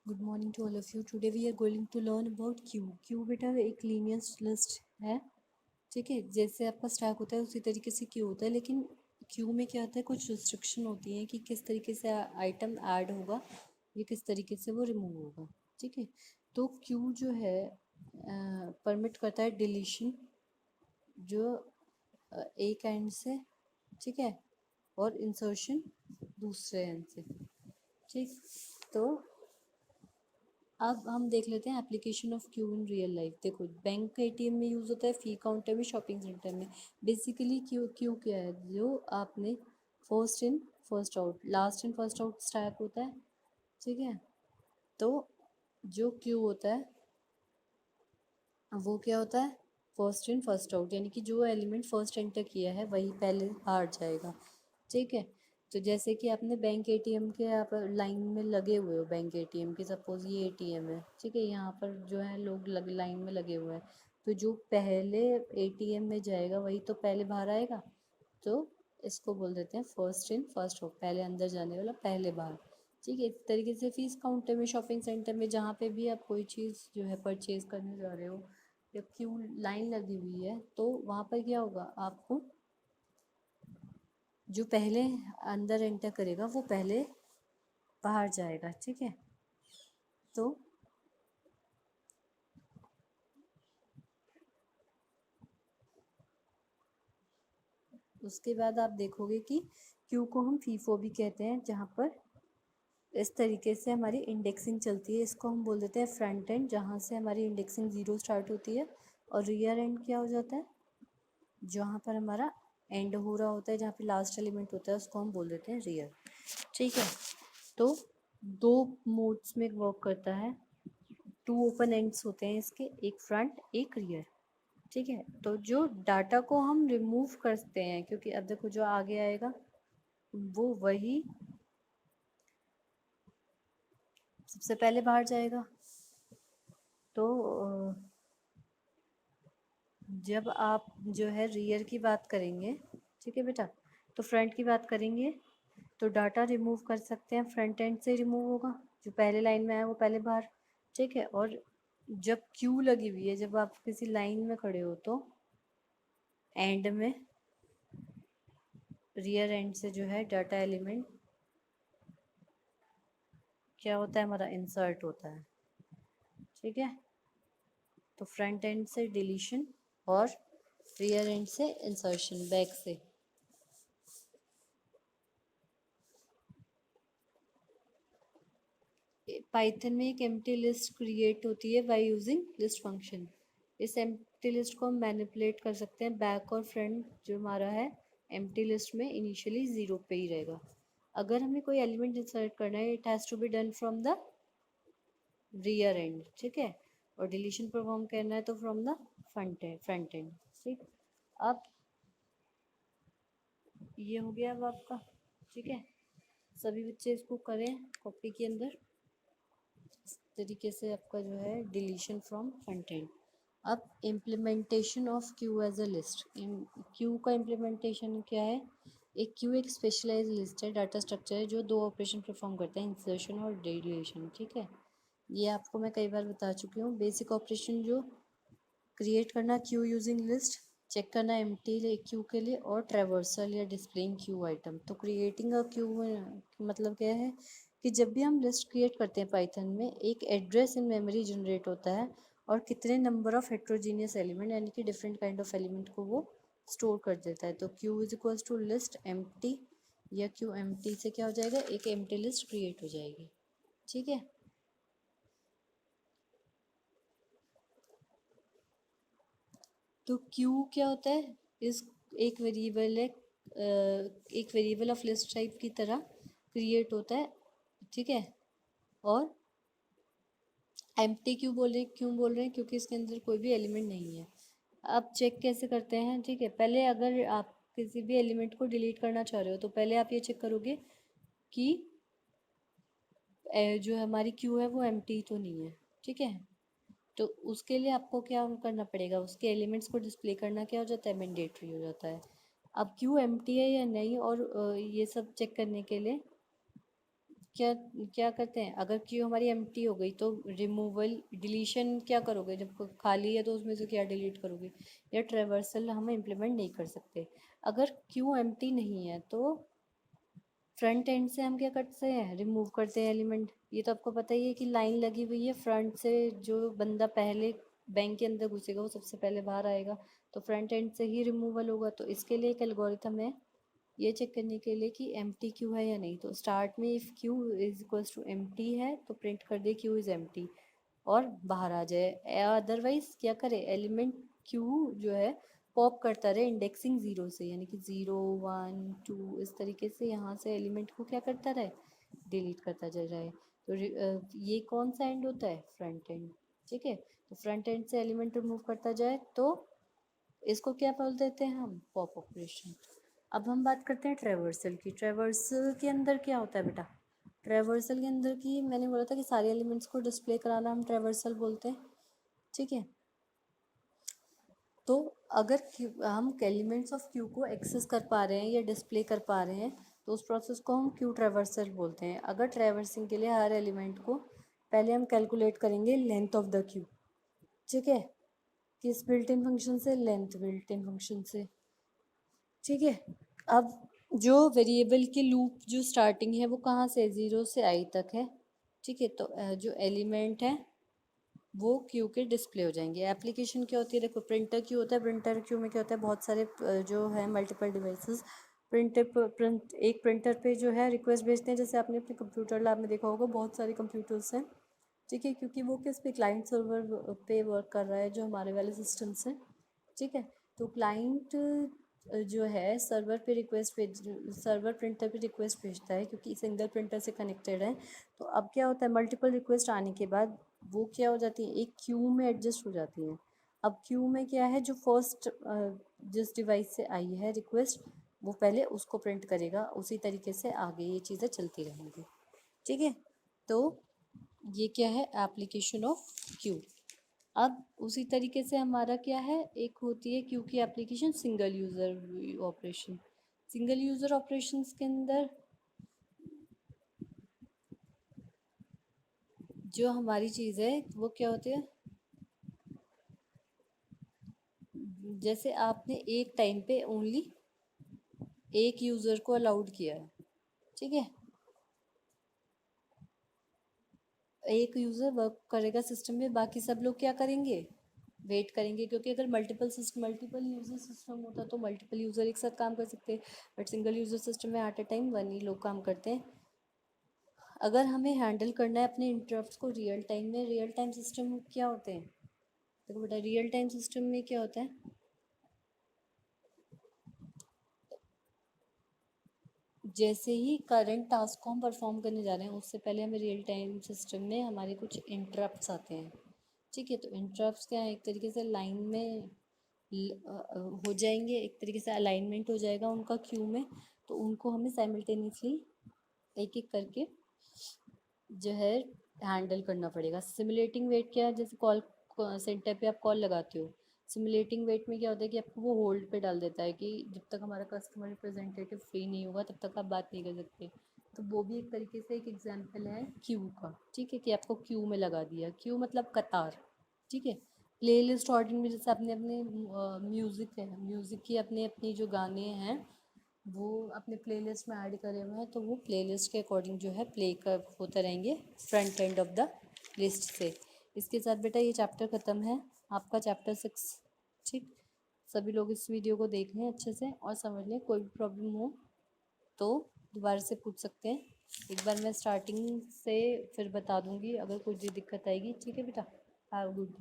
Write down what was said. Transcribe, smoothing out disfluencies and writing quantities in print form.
Good morning to all of you. Today we are going to learn about queue. Queue बेटा एक linear list है, ठीक है। जैसे आपका स्टैक होता है उसी तरीके से क्यू होता है, लेकिन क्यू में क्या होता है, कुछ रिस्ट्रिक्शन होती है कि किस तरीके से आइटम ऐड होगा या किस तरीके से वो रिमूव होगा, ठीक है। तो क्यू जो है परमिट करता है डिलीशन जो एक एंड से, ठीक है, और इंसर्शन दूसरे एंड से, ठीक। तो अब हम देख लेते हैं application of Q in real life. देखो, बैंक एटीएम में यूज़ होता है, फी काउंटर में, शॉपिंग सेंटर में। बेसिकली क्यू क्यू क्या है, जो आपने first in first out, last in first out stack होता है, ठीक है। तो जो क्यू होता है वो क्या होता है, फर्स्ट इन फर्स्ट आउट, यानी कि जो एलिमेंट फर्स्ट एंटर किया है वही पहले बाहर जाएगा, ठीक है। तो जैसे कि आपने बैंक एटीएम के आप लाइन में लगे हुए हो, बैंक एटीएम की सपोज ये एटीएम है, ठीक है। यहाँ पर जो है लोग लाइन में लगे हुए हैं, तो जो पहले एटीएम में जाएगा वही तो पहले बाहर आएगा। तो इसको बोल देते हैं फर्स्ट इन फर्स्ट आउट, पहले अंदर जाने वाला पहले बाहर, ठीक है। इस तरीके से फीस काउंटर में, शॉपिंग सेंटर में, जहाँ पे भी आप कोई चीज़ जो है परचेज करने जा रहे हो, जब क्यू लाइन लगी हुई है तो वहाँ पर क्या होगा, आपको जो पहले अंदर एंटर करेगा वो पहले बाहर जाएगा, ठीक है। तो उसके बाद आप देखोगे कि क्यू को हम फीफो भी कहते हैं, जहाँ पर इस तरीके से हमारी इंडेक्सिंग चलती है। इसको हम बोल देते हैं फ्रंट एंड, जहाँ से हमारी इंडेक्सिंग ज़ीरो स्टार्ट होती है। और रियर एंड क्या हो जाता है, जहाँ पर हमारा एंड हो रहा होता है, जहाँ पे लास्ट एलिमेंट होता है, उसको हम बोल देते हैं रियर, ठीक है। तो दो मोड्स में वर्क करता है, टू ओपन एंड्स होते हैं इसके, एक फ्रंट एक रियर, ठीक है। तो जो डाटा को हम रिमूव करते हैं, क्योंकि अब देखो जो आगे आएगा वो वही सबसे पहले बाहर जाएगा। तो जब आप जो है रियर की बात करेंगे, ठीक है बेटा, तो फ्रंट की बात करेंगे तो डाटा रिमूव कर सकते हैं, फ्रंट एंड से रिमूव होगा, जो पहले लाइन में आया वो पहले बाहर, ठीक है। और जब क्यू लगी हुई है, जब आप किसी लाइन में खड़े हो तो एंड में रियर एंड से जो है डाटा एलिमेंट क्या होता है, हमारा इंसर्ट होता है, ठीक है। तो फ्रंट एंड से डिलीशन और रियर एंड से इंसर्शन, बैक से। पाइथन में एक एम्प्टी लिस्ट क्रिएट होती है बाय यूजिंग लिस्ट फंक्शन। इस एम्प्टी लिस्ट को हम मैनिपुलेट कर सकते हैं, बैक और फ्रंट जो हमारा है एम्प्टी लिस्ट में इनिशियली ज़ीरो पे ही रहेगा। अगर हमें कोई एलिमेंट इंसर्ट करना है, it has to be done from the rear end, ठीक है। और डिलीशन परफॉर्म करना है तो फ्रॉम द फ्रंट एंड, ठीक। अब ये हो गया अब आपका, ठीक है। सभी बच्चे इसको करें कॉपी के अंदर। इस तरीके से आपका जो है डिलीशन फ्रॉम फ्रंट एंड। अब implementation of queue as a list. Queue का इम्प्लीमेंटेशन क्या है, एक क्यू एक स्पेशलाइज लिस्ट है, डाटा स्ट्रक्चर है जो दो ऑपरेशन परफॉर्म करता है, इंसर्शन और डिलीशन, ठीक है। ये आपको मैं कई बार बता चुकी हूँ। बेसिक ऑपरेशन जो क्रिएट करना क्यू यूजिंग लिस्ट, चेक करना एम्प्टी क्यू के लिए, और ट्रेवर्सल या डिस्प्लेइंग क्यू आइटम। तो क्रिएटिंग अ क्यू मतलब क्या है कि जब भी हम लिस्ट क्रिएट करते हैं पाइथन में, एक एड्रेस इन मेमोरी जनरेट होता है और कितने नंबर ऑफ हेट्रोजीनियस एलिमेंट, यानी कि डिफरेंट काइंड ऑफ एलिमेंट को वो स्टोर कर देता है। तो queue is equals to list empty, या क्यू एम्प्टी से क्या हो जाएगा, एक एम्प्टी लिस्ट क्रिएट हो जाएगी, ठीक है। तो क्यू क्या होता है, इस एक वेरिएबल है, एक वेरिएबल ऑफ लिस्ट टाइप की तरह क्रिएट होता है, ठीक है। और एम्प्टी क्यों बोल रहे हैं, क्योंकि इसके अंदर कोई भी एलिमेंट नहीं है। आप चेक कैसे करते हैं, ठीक है। पहले अगर आप किसी भी एलिमेंट को डिलीट करना चाह रहे हो तो पहले आप ये चेक करोगे कि जो हमारी क्यू है वो एम्प्टी तो नहीं है, ठीक है। तो उसके लिए आपको क्या करना पड़ेगा, उसके एलिमेंट्स को डिस्प्ले करना क्या हो जाता है, मैंडेटरी हो जाता है। अब क्यू एम्प्टी है या नहीं, और ये सब चेक करने के लिए क्या क्या करते हैं, अगर क्यू हमारी एम्प्टी हो गई तो रिमूवल डिलीशन क्या करोगे, जब खाली है तो उसमें से क्या डिलीट करोगे, या ट्रेवर्सल हम इम्प्लीमेंट नहीं कर सकते। अगर क्यू एम्प्टी नहीं है तो फ्रंट एंड से हम क्या करते हैं, रिमूव करते हैं एलिमेंट। ये तो आपको पता ही है कि लाइन लगी हुई है फ्रंट से, जो बंदा पहले बैंक के अंदर घुसेगा वो सबसे पहले बाहर आएगा, तो फ्रंट एंड से ही रिमूवल होगा। तो इसके लिए एक एल्गोरिथम है ये चेक करने के लिए कि एम्प्टी क्यू है या नहीं। तो स्टार्ट में if queue is equals to empty है तो प्रिंट कर दे क्यू इज़ एम्प्टी और बाहर आ जाए। अदरवाइज क्या करे, एलिमेंट क्यू जो है पॉप करता रहे इंडेक्सिंग ज़ीरो से, यानी कि 0 1 2 इस तरीके से यहाँ से एलिमेंट को क्या करता रहे, डिलीट करता जा रहा है। तो ये कौन सा एंड होता है, फ्रंट एंड। ठीक है, तो फ्रंट एंड से एलिमेंट रिमूव करता जाए तो इसको क्या बोल देते हैं हम, पॉप ऑपरेशन। अब हम बात करते हैं ट्रेवर्सल की। ट्रेवर्सल के अंदर क्या होता है बेटा, ट्रेवर्सल के अंदर की मैंने बोला था कि सारे एलिमेंट्स को डिस्प्ले कराना हम ट्रेवर्सल बोलते हैं। ठीक है, तो अगर हम एलिमेंट्स ऑफ क्यू को एक्सेस कर पा रहे हैं या डिस्प्ले कर पा रहे हैं तो उस प्रोसेस को हम क्यू ट्रेवर्सल बोलते हैं। अगर ट्रेवर्सिंग के लिए हर एलिमेंट को पहले हम कैलकुलेट करेंगे लेंथ ऑफ द क्यू। ठीक है, किस बिल्ट इन फंक्शन से, लेंथ बिल्ट इन फंक्शन से। ठीक है, अब जो वेरिएबल के लूप जो स्टार्टिंग है वो कहाँ से, 0 से i तक है। ठीक है, तो जो एलिमेंट है वो क्यू के डिस्प्ले हो जाएंगे। एप्लीकेशन क्या होती है, देखो प्रिंटर क्यू होता है, प्रिंटर क्यू में क्या होता है, बहुत सारे जो है मल्टीपल डिवाइसेस प्रिंट एक प्रिंटर पे जो है रिक्वेस्ट भेजते हैं। जैसे आपने अपने कंप्यूटर लैब में देखा होगा बहुत सारे कंप्यूटर्स हैं। ठीक है, क्योंकि वो किस पे, क्लाइंट सर्वर पे वर्क कर रहा है जो हमारे वाले सिस्टम्स हैं। ठीक है, तो क्लाइंट जो है सर्वर पे रिक्वेस्ट भेज, सर्वर प्रिंटर पे रिक्वेस्ट भेजता है क्योंकि सिंगल प्रिंटर से कनेक्टेड है। तो अब क्या होता है, मल्टीपल रिक्वेस्ट आने के बाद वो क्या हो जाती है, एक क्यू में एडजस्ट हो जाती है। अब क्यू में क्या है, जो फर्स्ट जिस डिवाइस से आई है रिक्वेस्ट वो पहले उसको प्रिंट करेगा, उसी तरीके से आगे ये चीज़ें चलती रहेंगी। ठीक है, तो ये क्या है, एप्लीकेशन ऑफ क्यू। अब उसी तरीके से हमारा क्या है, एक होती है क्यू की application single user operation. Single user operations के अंदर जो हमारी चीज़ है वो क्या होती है, जैसे आपने एक टाइम पे ओनली एक यूज़र को अलाउड किया है। ठीक है, एक यूज़र वर्क करेगा सिस्टम में, बाकी सब लोग क्या करेंगे, वेट करेंगे। क्योंकि अगर मल्टीपल यूज़र सिस्टम होता तो मल्टीपल यूज़र एक साथ काम कर सकते, बट सिंगल यूज़र सिस्टम में एट अ टाइम वन ही लोग काम करते हैं। अगर हमें हैंडल करना है अपने इंटरप्ट्स को रियल टाइम में, रियल टाइम सिस्टम क्या होते हैं, देखो बेटा रियल टाइम सिस्टम में क्या होता है, जैसे ही करंट टास्क को हम परफॉर्म करने जा रहे हैं उससे पहले हमें रियल टाइम सिस्टम में हमारे कुछ इंटरप्ट्स आते हैं। ठीक है, तो इंटरप्ट्स क्या है, एक तरीके से लाइन में हो जाएंगे, एक तरीके से अलाइनमेंट हो जाएगा उनका क्यू में। तो उनको हमें साइमल्टेनियसली एक एक करके जो है हैंडल करना पड़ेगा। सिमुलेटिंग वेट क्या है, जैसे कॉल सेंटर पे आप कॉल लगाते हो, सिमुलेटिंग वेट में क्या होता है कि आपको वो होल्ड पे डाल देता है कि जब तक हमारा कस्टमर रिप्रेजेंटेटिव फ्री नहीं होगा तब तक आप बात नहीं कर सकते। तो वो भी एक तरीके से एक एग्जांपल है क्यू का। ठीक है, कि आपको क्यू में लगा दिया, क्यू मतलब कतार। ठीक है, प्ले लिस्ट ऑर्डर में जैसे आपने अपने म्यूज़िक है, म्यूज़िक की अपने अपनी जो गाने हैं वो अपने प्लेलिस्ट में ऐड करे हुए हैं, तो वो प्लेलिस्ट के अकॉर्डिंग जो है प्ले कर होते रहेंगे front end of the list से। इसके साथ बेटा ये चैप्टर ख़त्म है, आपका चैप्टर 6। ठीक, सभी लोग इस वीडियो को देख लें अच्छे से और समझ लें, कोई भी प्रॉब्लम हो तो दोबारा से पूछ सकते हैं। एक बार मैं स्टार्टिंग से फिर बता दूंगी अगर कुछ भी दिक्कत आएगी। ठीक है बेटा, हैव गुड।